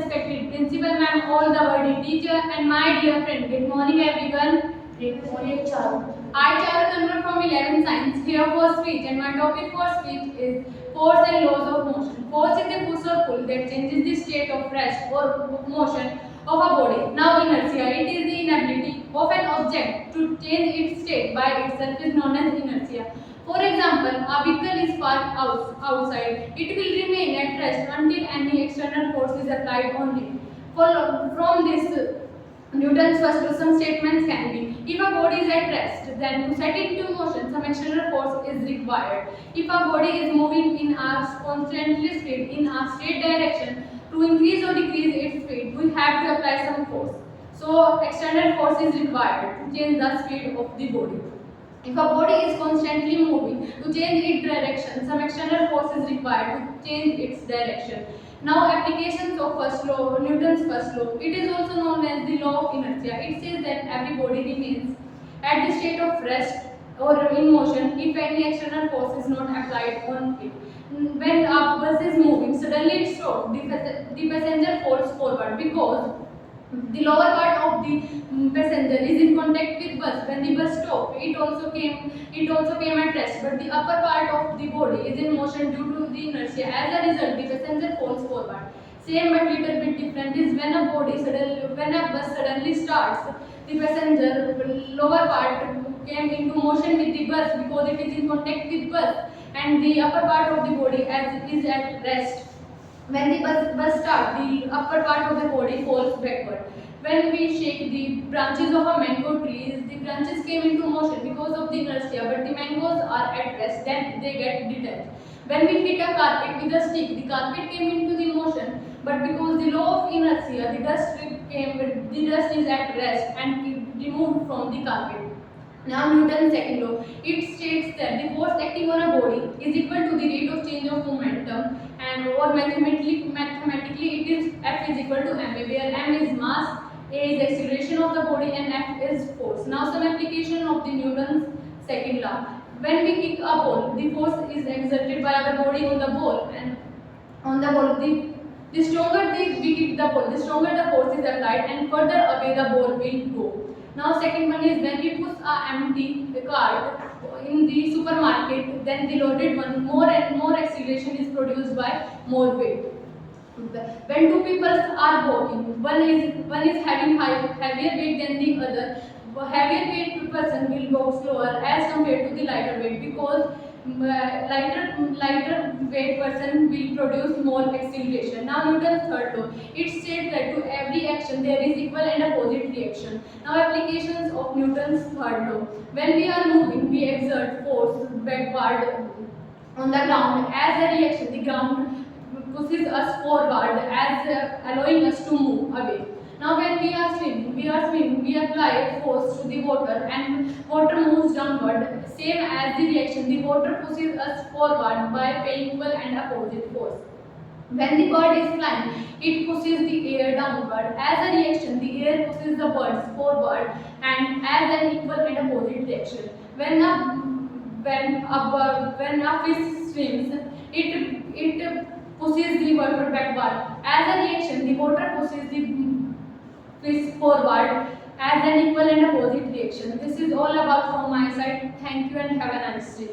respected principal ma'am, all the worthy teacher, and my dear friend. Good morning, everyone. Good morning, Charu. I, Charu, Chandra from 11th Science, here for speech, and my topic for speech is force and laws of motion. Force is a push or pull that changes the state of rest or motion of a body. Now, inertia, it is the inability of an object to change its state by itself, is known as inertia. For example, a vehicle is parked outside. It will remain at rest until any external force is applied on it. From this, Newton's first law, some statements can be: if a body is at rest, then to set it into motion, some external force is required. If a body is moving in a constantly speed in a straight direction, to increase or decrease its speed, we have to apply some force. So, external force is required to change the speed of the body. If a body is constantly moving, to change its direction, some external force is required to change its direction. Now, applications of first law, Newton's first law. It is also known as the law of inertia. It says that every body remains at the state of rest or in motion if any external force is not applied on it. When a bus is moving, suddenly it stops. The passenger falls forward because the lower part of the passenger is in contact with bus. When the bus stopped, it also came at rest, but the upper part of the body is in motion due to the inertia. As a result, the passenger falls forward. Same but little bit different is when a bus suddenly starts, the passenger lower part came into motion with the bus because it is in contact with bus, and the upper part of the body is at rest. When the bus starts, the upper part of the body falls backward. When we shake the branches of a mango tree, the branches came into motion because of the inertia, but the mangoes are at rest, then they get detached. When we hit a carpet with a stick, the carpet came into the motion, but because the law of inertia, the dust is at rest and removed from the carpet. Now, Newton's second law, it states that the force acting on a body is equal to the rate of change of momentum, and or mathematically it is F is equal to ma, where m is mass, a is acceleration of the body, and F is force. Now, some application of the Newton's second law. When we kick a ball, the force is exerted by our body on the ball, and on the ball, the stronger we kick the ball, the stronger the force is applied, and further away the ball will go. Now, second one is when we push a empty cart in the supermarket, then the loaded one, more and more acceleration is produced by more weight. When two people are walking, one is having heavier weight than the other. Heavier weight person will walk slower as compared to the lighter weight because lighter weight person will produce more acceleration. Now, Newton's third law, it states that to every action there is equal and opposite reaction. Now, applications of Newton's third law. When we are moving, we exert force backward on the ground. As a reaction, the ground pushes us forward as allowing us to move away. Now, when we are swimming, we apply force to the water, and water moves downward. Same as the reaction, the water pushes us forward by paying equal and opposite force. When the bird is flying, it pushes the air downward. As a reaction, the air pushes the birds forward, and as an equal and opposite reaction. When a fish swims, it pushes the water backward. As a reaction, the water pushes the fish forward as an equal and opposite reaction. This is all about from my side. Thank you and have a nice day.